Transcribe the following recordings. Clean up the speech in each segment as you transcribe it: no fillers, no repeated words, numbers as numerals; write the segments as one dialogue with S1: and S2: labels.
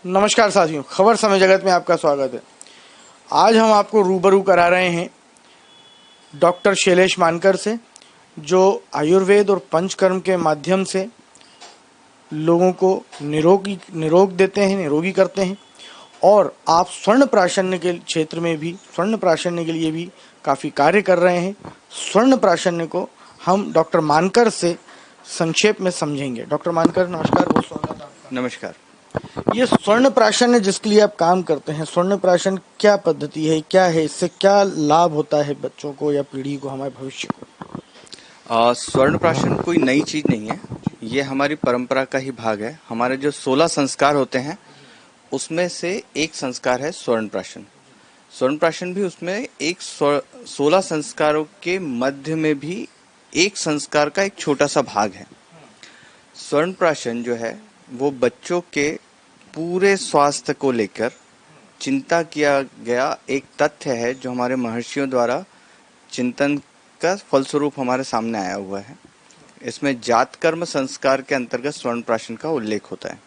S1: नमस्कार साथियों, खबर समय जगत में आपका स्वागत है। आज हम आपको रूबरू करा रहे हैं डॉक्टर शैलेश मानकर से, जो आयुर्वेद और पंचकर्म के माध्यम से लोगों को निरोग देते हैं, निरोगी करते हैं। और आप स्वर्ण प्राशन्य के क्षेत्र में भी, स्वर्ण प्राशन्य के लिए भी काफ़ी कार्य कर रहे हैं। स्वर्ण प्राशन्य को हम डॉक्टर मानकर से संक्षेप में समझेंगे। डॉक्टर मानकर नमस्कार, बहुत स्वागत है आपका।
S2: नमस्कार।
S1: ये स्वर्ण प्राशन है जिसके लिए आप काम करते हैं, स्वर्ण प्राशन क्या पद्धति है, क्या है, इससे क्या लाभ होता है बच्चों को या पीढ़ी को, हमारे भविष्य को?
S2: स्वर्ण प्राशन कोई नई चीज नहीं है, ये हमारी परंपरा का ही भाग है। हमारे जो 16 संस्कार होते हैं उसमें से एक संस्कार है स्वर्ण प्राशन। स्वर्ण प्राशन भी उसमें एक 16 संस्कारों के मध्य में भी एक संस्कार का एक छोटा सा भाग है। स्वर्ण प्राशन जो है वो बच्चों के पूरे स्वास्थ्य को लेकर चिंता किया गया एक तथ्य है, जो हमारे महर्षियों द्वारा चिंतन का फलस्वरूप हमारे सामने आया हुआ है। इसमें जात कर्म संस्कार के अंतर्गत स्वर्ण प्राशन का उल्लेख होता है।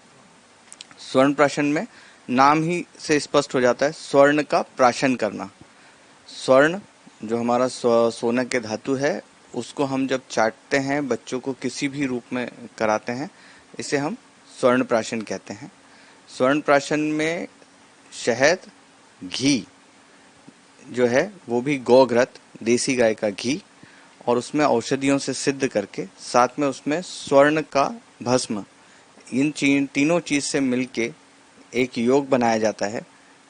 S2: स्वर्ण प्राशन में नाम ही से स्पष्ट हो जाता है, स्वर्ण का प्राशन करना। स्वर्ण जो हमारा सोना के धातु है, उसको हम जब चाटते हैं, बच्चों को किसी भी रूप में कराते हैं, इसे हम स्वर्ण प्राशन कहते हैं। स्वर्ण प्राशन में शहद, घी जो है वो भी गौघृत, देसी गाय का घी, और उसमें औषधियों से सिद्ध करके साथ में उसमें स्वर्ण का भस्म, इन तीनों चीज से मिलके एक योग बनाया जाता है,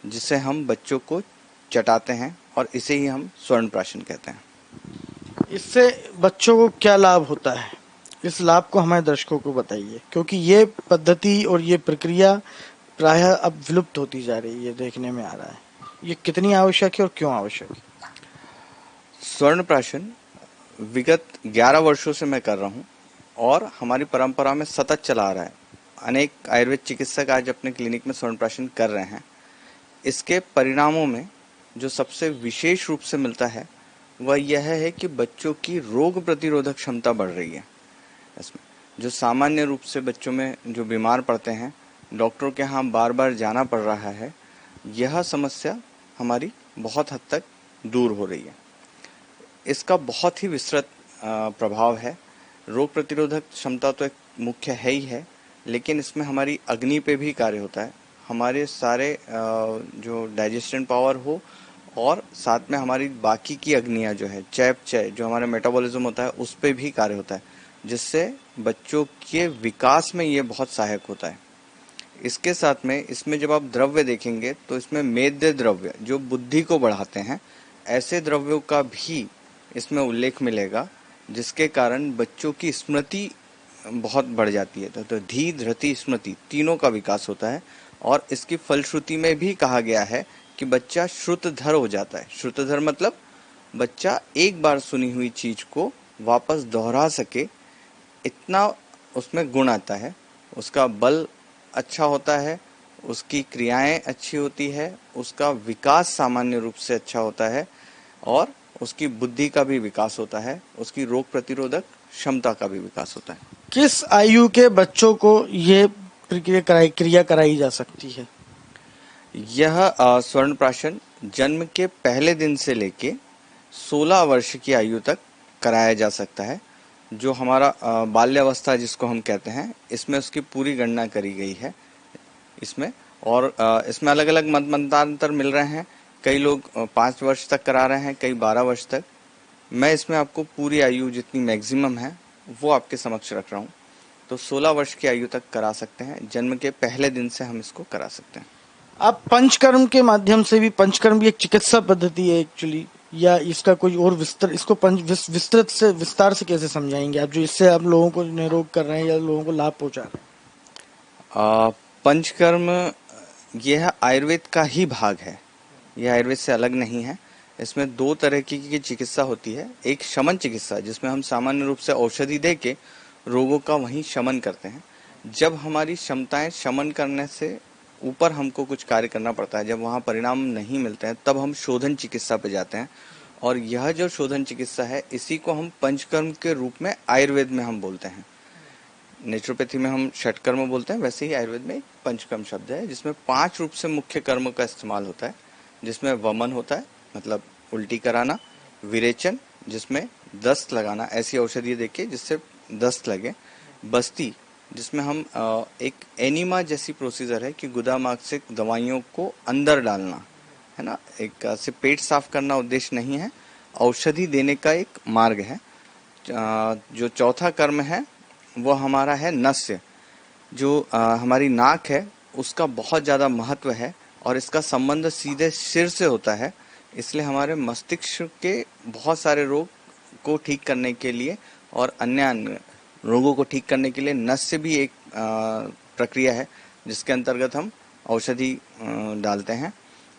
S2: जिसे हम बच्चों को चटाते हैं और इसे ही हम स्वर्ण प्राशन कहते हैं।
S1: इससे बच्चों को क्या लाभ होता है, इस लाभ को हमारे दर्शकों को बताइए, क्योंकि ये पद्धति और ये प्रक्रिया प्रायः अब विलुप्त होती जा रही है, देखने में आ रहा है। ये कितनी आवश्यक है और क्यों आवश्यक है?
S2: स्वर्ण प्राशन विगत 11 वर्षों से मैं कर रहा हूँ और हमारी परंपरा में सतत चला आ रहा है। अनेक आयुर्वेद चिकित्सक आज अपने क्लिनिक में स्वर्ण प्राशन कर रहे हैं। इसके परिणामों में जो सबसे विशेष रूप से मिलता है वह यह है कि बच्चों की रोग प्रतिरोधक क्षमता बढ़ रही है। इसमें जो सामान्य रूप से बच्चों में जो बीमार पड़ते हैं, डॉक्टरों के यहाँ बार बार जाना पड़ रहा है, यह समस्या हमारी बहुत हद तक दूर हो रही है। इसका बहुत ही विस्तृत प्रभाव है। रोग प्रतिरोधक क्षमता तो एक मुख्य है ही है, लेकिन इसमें हमारी अग्नि पे भी कार्य होता है। हमारे सारे जो डाइजेशन पावर हो, और साथ में हमारी बाकी की अग्नियां जो है, चयापचय जो हमारा मेटाबॉलिज्म होता है, उस पे भी कार्य होता है, जिससे बच्चों के विकास में ये बहुत सहायक होता है। इसके साथ में इसमें जब आप द्रव्य देखेंगे तो इसमें मेद्य द्रव्य जो बुद्धि को बढ़ाते हैं, ऐसे द्रव्यों का भी इसमें उल्लेख मिलेगा, जिसके कारण बच्चों की स्मृति बहुत बढ़ जाती है। तो धी, धृति, स्मृति तीनों का विकास होता है। और इसकी फलश्रुति में भी कहा गया है कि बच्चा श्रुतधर हो जाता है। श्रुतधर मतलब बच्चा एक बार सुनी हुई चीज को वापस दोहरा सके, इतना उसमें गुण आता है। उसका बल अच्छा होता है, उसकी क्रियाएं अच्छी होती है, उसका विकास सामान्य रूप से अच्छा होता है, और उसकी बुद्धि का भी विकास होता है, उसकी रोग प्रतिरोधक क्षमता का भी विकास होता है।
S1: किस आयु के बच्चों को ये क्रिया कराई जा सकती है?
S2: यह स्वर्ण प्राशन जन्म के पहले दिन से लेके 16 वर्ष की आयु तक कराया जा सकता है। जो हमारा बाल्यावस्था जिसको हम कहते हैं, इसमें उसकी पूरी गणना करी गई है इसमें। और इसमें अलग अलग मतांतर मिल रहे हैं। कई लोग 5 वर्ष तक करा रहे हैं, कई 12 वर्ष तक। मैं इसमें आपको पूरी आयु जितनी मैक्सिमम है वो आपके समक्ष रख रहा हूँ। तो 16 वर्ष की आयु तक करा सकते हैं, जन्म के पहले दिन से हम इसको करा सकते हैं।
S1: आप पंचकर्म के माध्यम से भी, पंचकर्म भी एक चिकित्सा पद्धति है एक्चुअली, या इसका कोई और इसको विस्तार से कैसे समझाएंगे आप, जो इससे आप लोगों को निरोग कर रहे हैं या लोगों को लाभ पहुंचा रहे हैं?
S2: पंचकर्म यह आयुर्वेद का ही भाग है, यह आयुर्वेद से अलग नहीं है। इसमें 2 तरह की चिकित्सा होती है। एक शमन चिकित्सा, जिसमें हम सामान्य रूप से औषधि दे के रोगों का वहीं शमन करते हैं। जब हमारी क्षमताएं शमन करने से ऊपर हमको कुछ कार्य करना पड़ता है, जब वहाँ परिणाम नहीं मिलते हैं, तब हम शोधन चिकित्सा पे जाते हैं। और यह जो शोधन चिकित्सा है, इसी को हम पंचकर्म के रूप में आयुर्वेद में हम बोलते हैं। नेचुरोपैथी में हम षटकर्म बोलते हैं, वैसे ही आयुर्वेद में एक पंचकर्म शब्द है जिसमें 5 रूप से मुख्य कर्म का इस्तेमाल होता है, जिसमें वमन होता है मतलब उल्टी कराना, विरेचन जिसमें दस्त लगाना, ऐसी औषधि देके जिससे दस्त लगे, बस्ती जिसमें हम एक एनिमा जैसी प्रोसीजर है कि गुदामाग से दवाइयों को अंदर डालना है ना, एक से पेट साफ करना उद्देश्य नहीं है, औषधि देने का एक मार्ग है। जो चौथा कर्म है वो हमारा है नस्य, जो हमारी नाक है उसका बहुत ज़्यादा महत्व है और इसका संबंध सीधे सिर से होता है, इसलिए हमारे मस्तिष्क के बहुत सारे रोग को ठीक करने के लिए और अन्य रोगों को ठीक करने के लिए नस्य भी एक प्रक्रिया है जिसके अंतर्गत हम औषधि डालते हैं।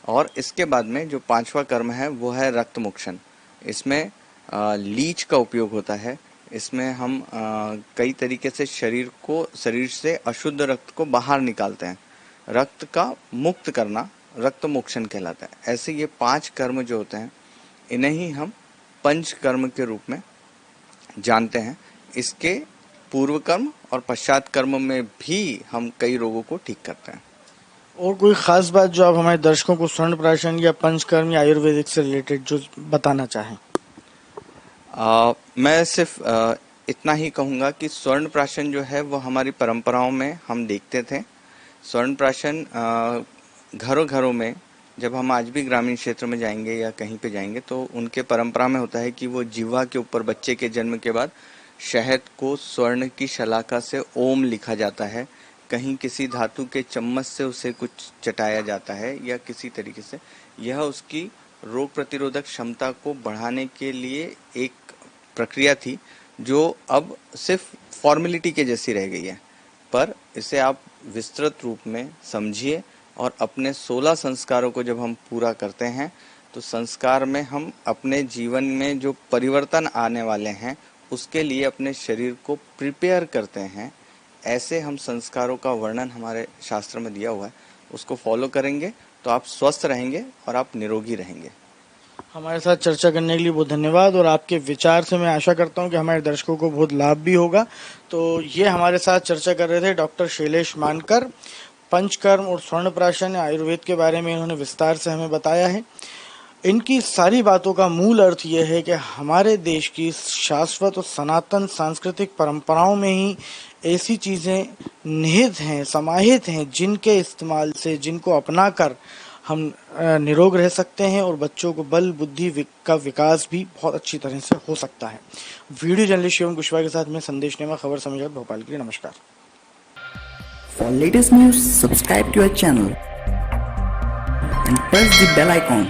S2: और इसके बाद में जो 5वां कर्म है वो है रक्त मोक्षण। इसमें लीच का उपयोग होता है, इसमें हम कई तरीके से शरीर से अशुद्ध रक्त को बाहर निकालते हैं, रक्त का मुक्त करना रक्त मोक्षण कहलाता है। ऐसे ये 5 कर्म जो होते हैं इन्हें ही हम पंच कर्म के रूप में जानते हैं। इसके पूर्व कर्म और पश्चात कर्म में भी हम कई रोगों को ठीक करते हैं।
S1: और कोई खास बात जो आप हमारे दर्शकों को स्वर्ण प्राशन या पंचकर्म या आयुर्वेदिक से रिलेटेड जो बताना चाहें?
S2: मैं सिर्फ इतना ही कहूँगा कि स्वर्ण प्राशन जो है वो हमारी परंपराओं में हम देखते थे। स्वर्ण प्राशन घरों घरों में, जब हम आज भी ग्रामीण क्षेत्र में जाएंगे या कहीं पे जाएंगे तो उनके परंपरा में होता है कि वो जिह्वा के ऊपर बच्चे के जन्म के बाद शहद को स्वर्ण की शलाका से ओम लिखा जाता है, कहीं किसी धातु के चम्मच से उसे कुछ चटाया जाता है या किसी तरीके से। यह उसकी रोग प्रतिरोधक क्षमता को बढ़ाने के लिए एक प्रक्रिया थी जो अब सिर्फ फॉर्मेलिटी के जैसी रह गई है, पर इसे आप विस्तृत रूप में समझिए और अपने 16 संस्कारों को जब हम पूरा करते हैं तो संस्कार में हम अपने जीवन में जो परिवर्तन आने वाले हैं उसके लिए अपने शरीर को प्रिपेयर करते हैं। ऐसे हम संस्कारों का वर्णन हमारे शास्त्र में दिया हुआ है, उसको फॉलो करेंगे तो आप स्वस्थ रहेंगे और आप निरोगी रहेंगे।
S1: हमारे साथ चर्चा करने के लिए बहुत धन्यवाद और आपके विचार से मैं आशा करता हूं कि हमारे दर्शकों को बहुत लाभ भी होगा। तो ये हमारे साथ चर्चा कर रहे थे डॉक्टर शैलेश मानकर। पंचकर्म और स्वर्ण प्राशन आयुर्वेद के बारे में इन्होंने विस्तार से हमें बताया है। इनकी सारी बातों का मूल अर्थ यह है कि हमारे देश की शाश्वत और सनातन सांस्कृतिक परंपराओं में ही ऐसी चीज़ें निहित हैं, समाहित हैं, जिनके इस्तेमाल से, जिनको अपनाकर हम निरोग रह सकते हैं और बच्चों को बल बुद्धि का विकास भी बहुत अच्छी तरह से हो सकता है। वीडियो जर्नलिस्ट शिवम कुशवाहा के साथ मैं संदेश नेमा, खबर समाचार भोपाल के लिए। नमस्कार।
S3: For latest news, subscribe to our channel and press the bell icon.